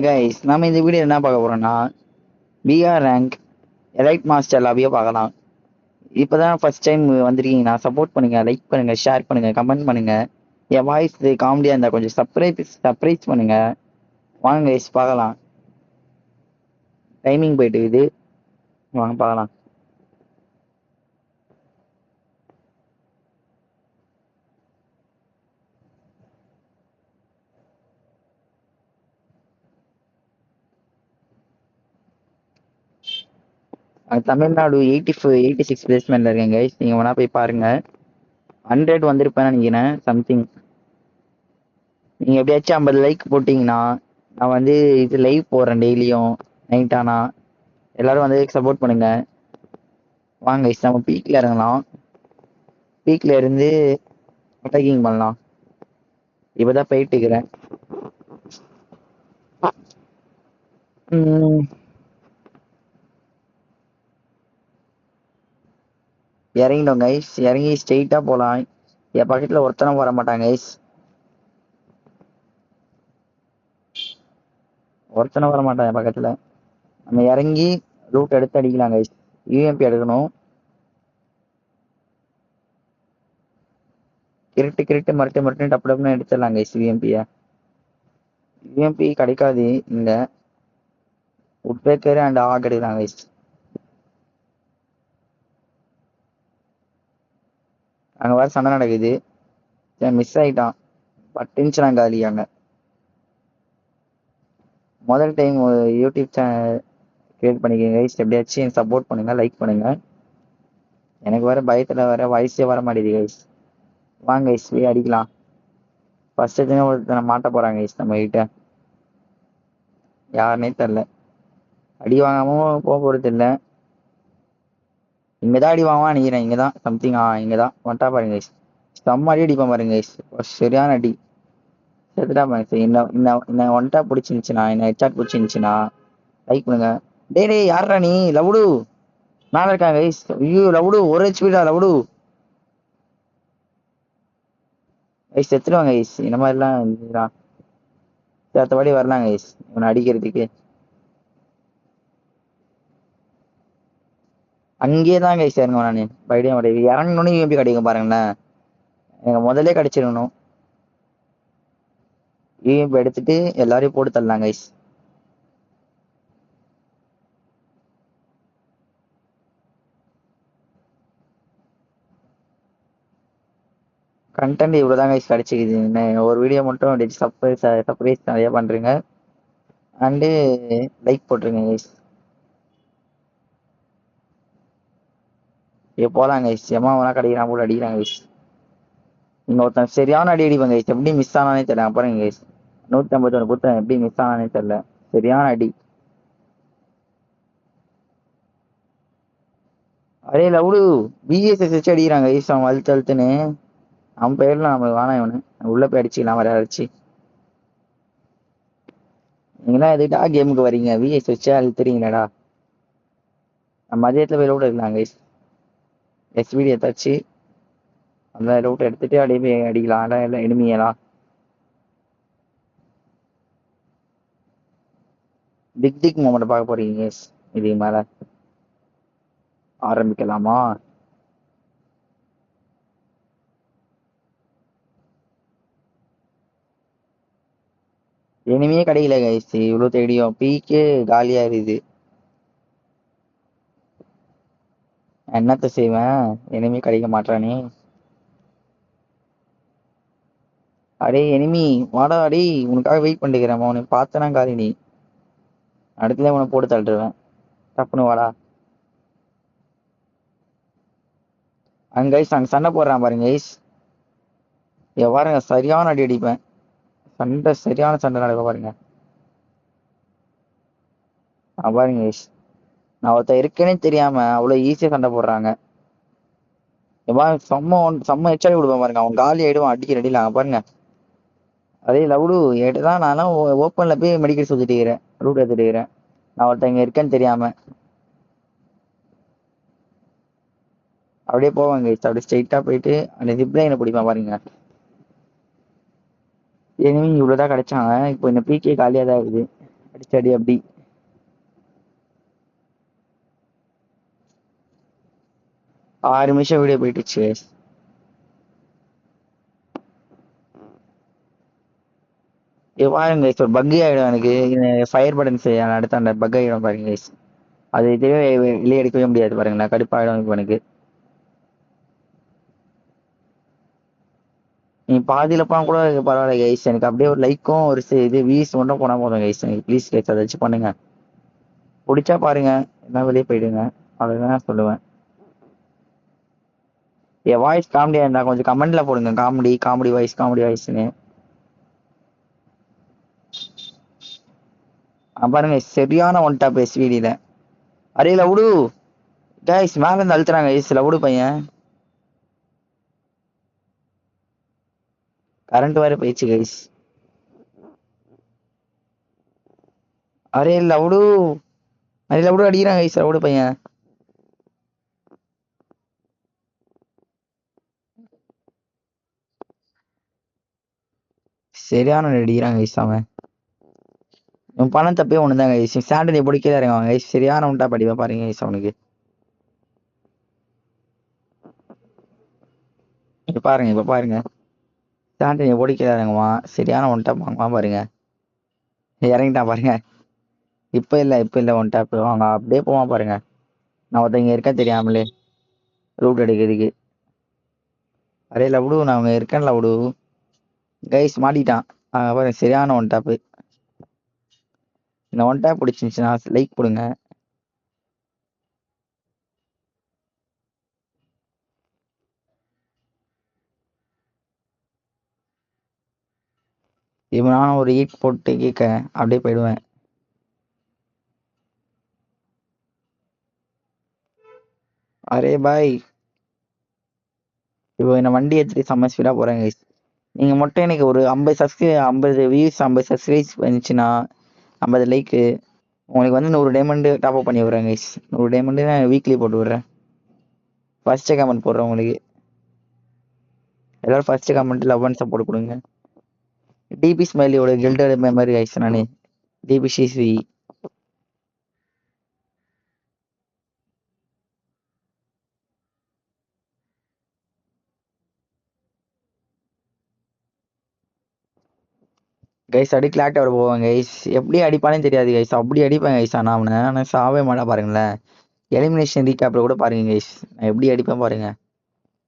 Guys நம்ம இந்த video என்ன பார்க்க போறோம்னா பிஆர் ரேங்க் எலைட் மாஸ்டர் லாபியை பார்க்கலாம். இப்போதான் ஃபர்ஸ்ட் டைம் வந்திருக்கீங்கன்னா சப்போர்ட் பண்ணுங்க, லைக் பண்ணுங்க, ஷேர் பண்ணுங்க, கமெண்ட் பண்ணுங்க. என் வாய்ஸ் காமெடியா இருந்தா கொஞ்சம் சர்ப்ரைஸ் பண்ணுங்க. வாங்க கைஸ் பார்க்கலாம். டைமிங் போயிட்டு இது வாங்க பார்க்கலாம். தமிழ்நாடு 86 பிளேஸ்மெண்ட்ல இருக்கேன் கைஸ். நீங்க வேணா போய் பாருங்க. 100 வந்திருப்பேன்னு நினைக்கிறேன் சம்திங். நீங்க எப்படியாச்சும் 50 லைக் போட்டீங்கன்னா நான் வந்து இது லைவ் போடுறேன் டெய்லியும் நைட் ஆனா. எல்லாரும் வந்து சப்போர்ட் பண்ணுங்க. வாங்க கைஸ் நம்ம பீக்ல இறங்கலாம். பீக்ல இருந்து அட்டாக்கிங் பண்ணலாம். இப்பதான் போயிட்டு இருக்கிறேன். இறங்கிட்டோம் கைஸ். இறங்கி ஸ்ட்ரெயிட்டா போலாம். என் பக்கத்துல ஒருத்தனும் வர மாட்டாங்க கைஸ். ஒருத்தனும் வர மாட்டான் என் பக்கத்துல. நம்ம இறங்கி ரூட் எடுத்து அடிக்கலாம் கைஸ். யூஎம்பி எடுக்கணும். கிரிட்டு மறுட்டு டப்பு டப்புன்னு எடுத்துடலாம் கைஸ். யூஎம்பி கிடைக்காது இங்க. உட்பேக்கர் அண்ட் ஆக் எடுக்கலாம் கைஸ். அங்க வேற சண்டை நடக்குது. மிஸ் ஆயிட்டான். பட்டுச்சுனா காலி. அங்க முதல் டைம் யூடியூப் சேனல் கிரியேட் பண்ணிக்கோங்க கைஸ். எப்படியாச்சும் சப்போர்ட் பண்ணுங்க, லைக் பண்ணுங்க. எனக்கு வர பயத்துல வர வாய்ஸே வர மாட்டேது கைஸ். வாங்க கைஸ் போய் அடிக்கலாம். ஃபர்ஸ்ட் ஒருத்தனை மாட்ட போறாங்க கைஸ் நம்ம கிட்ட. யாருன்னே தெரில. அடி வாங்காம போக போறது இல்ல. இங்கதான் அடி வாங்குவான் நினைக்கிறேன். இங்கதான் சம்திங். இங்கதான் ஒன்ட்டா பாருங்க கைஸ். செம்ம அடி அடிப்பான் பாருங்க கைஸ். சரியான அடி. செத்துட்டா பாருங்க. என்ன ஒன்ட்டா பிடிச்சிருந்துச்சுன்னா, என்ன ஹெட்ஷாட் பிடிச்சிருந்துச்சுன்னா லைக் பண்ணுங்க. டேய் யாரா நீ? லவுடு மேல இருக்காங்க கைஸ். ஐயோ லவுடு ஒரு ஹெச்பிடா லவுடு கைஸ். செத்துருவாங்க கைஸ். இந்த மாதிரிலாம் அடுத்தபடி வரலாம் கைஸ் இவனை அடிக்கிறதுக்கு. அங்கேயே தான் கைஸ் இறங்குவேன் நான். பைடியம் இறங்கணும்னு யூஎம்பி கிடைக்கும் பாருங்களேன். எனக்கு முதல்ல கிடைச்சிருக்கணும். யூஎம்பி எடுத்துட்டு எல்லாரையும் போட்டு தரலாம் கைஸ். கண்டென்ட் இவ்வளவுதான் கைஸ் கிடைச்சிக்குது. ஒரு வீடியோ மட்டும் சர்ப்ரைஸ் நிறைய பண்றீங்க. அண்டு லைக் போட்டுருங்க கைஸ். போலாம் கைஸ். எம்மா கிடைக்கிறான் போல அடிக்கிறாங்க கைஸ். இங்க ஒருத்தன் சரியான அடி அடிப்பாங்க கைஸ். எப்படி மிஸ் ஆனானே தெரியல. பாருங்க கைஸ் 151 கொடுத்தேன். எப்படி மிஸ் ஆனானே தெரியல. சரியான அடி. அரே லவுடு பிஎஸ்எஸ் வச்சு அடிக்கிறாங்க கைஸ். அவன் அழுத்துன்னு அவன் போயிடலாம். நம்ம வேணாம் இவனு உள்ள போய் அடிச்சுக்கலாம். வர அடிச்சு நீங்களாம் எதுக்கிட்டா கேமுக்கு வரீங்க? விஎஸ் வச்சா அழுத்துறீங்களாடா. நம்ம மதியத்துல போய் லவுட் எடுக்கலாம் கைஸ். எஸ்பிடி எடுத்தாச்சு. அந்த லவுட் எடுத்துட்டு அப்படியே போய் அடிக்கலாம். எல்லாம் எனிமியலாம். பிக் மொமெண்ட் பார்க்க போறீங்க கைஸ். இதுக்கு மேல ஆரம்பிக்கலாமா? இனிமே கிடைக்கல கைஸ். இவ்வளவு தேடியும் பீக்கே காலியா இருக்குது. என்னத்த செய்வேன்? இனிமே கிடைக்க மாட்டானே. அடே எனிமி வாடா. அடே உனக்காக வெயிட் பண்ணிக்கிறேன். உனக்கு பார்த்தனா காலி. நீ அடுத்துல உன போட்டு தள்ளுருவேன். தப்புன்னு வாடா. அங்க கைஸ் அங்க சண்டை போடுறான் பாருங்க கைஸ். பாருங்க சரியான அடி அடிப்பேன். சரியான சண்டை நடக்க பாருங்க. பாருங்க கைஸ். நான் ஒருத்தன் இருக்கேனே தெரியாம அவ்வளவு ஈஸியா சண்டை போடுறாங்க. செம்ம எச்சாடி கொடுப்பேன் பாருங்க. அவன் காலி ஆயிடுவான் அடிக்கிற அடியில. பாருங்க. அதே லவுடு ஏட்டுதான். நானும் ஓப்பன்ல போய் மெடிக்கல் சுத்திட்டு இருக்கிறேன். ரூட் எடுத்துட்டு இருக்கிறேன். நான் ஒருத்தன் இங்க இருக்கேன்னு தெரியாம அப்படியே போவாங்க கைஸ். அப்படியே ஸ்ட்ரெயிட்டா போயிட்டு அந்த ஜிப்லைனை பிடிப்பேன் பாருங்க. இனிமே இவ்வளவுதான் கிடைச்சாங்க. இப்போ இந்த பிகே காலியா தான் இருக்குது. அடிச்சடி அப்படி 6 நிமிஷம் வீடியோ போயிட்டுச்சு. இது பாருங்க guys, ஒரு பக் ஆயிடும் எனக்கு. ஃபயர் பட்டன்ஸ் அடுத்த அந்த பக் ஆயிடும் பாருங்க guys. அது இதுவே வெளியே எடுக்கவே முடியாது பாருங்களேன், கடுப்பாயிடும் இப்போ எனக்கு. நீ பாதியில போனா கூட பரவாயில்ல கைஸ், எனக்கு அப்படியே ஒரு லைக்கும் ஒரு இது வியூஸ் மட்டும் போனா போதும் கைஸ். எனக்கு ப்ளீஸ் கைஸ் அதை வச்சு பண்ணுங்க. பிடிச்சா பாருங்க, என்ன வெளியே போயிடுங்க, அவ்வளவுதான் சொல்லுவேன். என் வாய்ஸ் காமெடியா இருந்தா கொஞ்சம் கமெண்ட்ல போடுங்க, காமெடி காமெடி வாய்ஸ் காமெடி வாய்ஸ்னு. பாருங்க சரியான ஒன் டாப் எஸ்விடியில. அரே லவுடு கைஸ், மேல இருந்து அழுத்துறாங்க கைஸ், லவுடு பையன். கரண்ட் வேற போயிடுச்சு கைஸ். அரே லவுடு, அரே லவுடு அடிக்கிறான் கைஸ், லவுடு பையன். சரியான அடிக்கிறான் கைஸ் அவன். இவன் பணம் தப்பே ஒண்ணுதான் கைஸ். சாண்டனி பிடிக்கல இருக்கான் கைஸ், சரியான ஒன் டாப் அடிப்பா பாருங்க கைஸ் அவனுக்கு. இப்ப பாருங்க, இப்ப பாருங்க, சாண்டனி பிடிக்கல இறங்குவான், சரியான ஒன் டாப் வாங்குவான் பாருங்க. இறங்கிட்டான் பாருங்க. இப்ப இல்ல ஒன் டாப் வாங்க, அப்படியே போவான் பாருங்க. நான் ஒருத்தங்க இருக்கேன் தெரியாமலே ரூட் அடிக்கிறதுக்கு. அரே லவுடு, நான் அவங்க இருக்கேன் லவுடு. கைஸ் மாட்டிட்டான் பாருங்க, சரியான ஒன் டாப். இந்த ஒன் டாப் பிடிச்சிருந்துச்சுன்னா லைக் கொடுங்க. இப்போ நான் ஒரு ஈட் போட்டு கேட்க அப்படியே போயிடுவேன். அரே பாய், இப்போ என்ன வண்டி எடுத்துட்டு செம்ம ஸ்பீடா போறேன் கைஸ். நீங்க மட்டும் எனக்கு ஒரு 50 வியூஸ் 50 சப்ஸ்கிரைப்ஸ் வந்துச்சுன்னா 50 லைக்கு உங்களுக்கு வந்து 100 டைமண்ட் டாப் அப் பண்ணி விடுறேன் கைஸ். 100 டைமண்ட் நான் வீக்லி போட்டு விடுறேன். ஃபர்ஸ்ட் கமெண்ட் போடுறேன் உங்களுக்கு. எல்லாரும் first comment love and support கொடுங்க. டிபி ஸ்மைலியோட கில்டர் மெமரி கைஸ் நானு, டிபி சிசி. கைஸ் அடி கிளாட் அவர் போவாங்க கைஸ், எப்படி அடிப்பானே தெரியாது கைஸ், அப்படி அடிப்பேன் கைஸ். ஆனால் சாவே மாட்டா பாருங்களேன். எலிமினேஷன் ரீகேப்ல கூட பாருங்க கைஸ், நான் எப்படி அடிப்பேன் பாருங்க.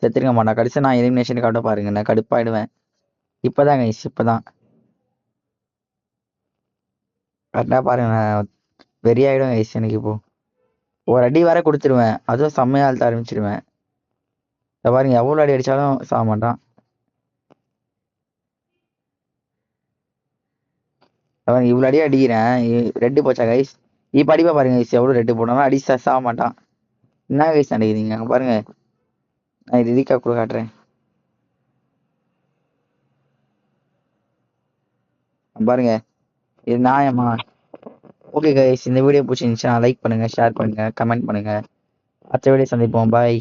செத்துருக்க மாட்டேன் கடைசி, நான் எலிமினேஷன் காட்ட பாருங்க, நான் கடுப்பாயிடுவேன். இப்பதான் கைஸ், இப்பதான் கரெக்டா பாருங்க, நான் வெறியாயிடும் கைஸ் எனக்கு. இப்போ ஒரு அடி வர கொடுத்துருவேன், அதுவும் செம்மையா அழுத்த ஆரம்பிச்சிருவேன். பாருங்க எவ்வளவு அடி அடிச்சாலும் சாக மாட்டான். இவ்வளவு அடி அடிக்கிறேன், ரெட்டு போச்சா கைஸ். இப்ப அடிப்பா பாருங்க கைஸ், எவ்வளவு ரெட்டு போனாலும் அடி சாக மாட்டான். என்ன கைஸ் நினைக்கிறீங்க, அங்க பாருங்க, நான் இது ரீகேப் கூட காட்டுறேன் பாருங்க. இது நியாயமா? ஓகே கைஸ், இந்த வீடியோ பிடிச்சிருந்துச்சுன்னா லைக் பண்ணுங்க, ஷேர் பண்ணுங்க, கமெண்ட் பண்ணுங்க. அடுத்த வீடியோ சந்திப்போம், பாய்.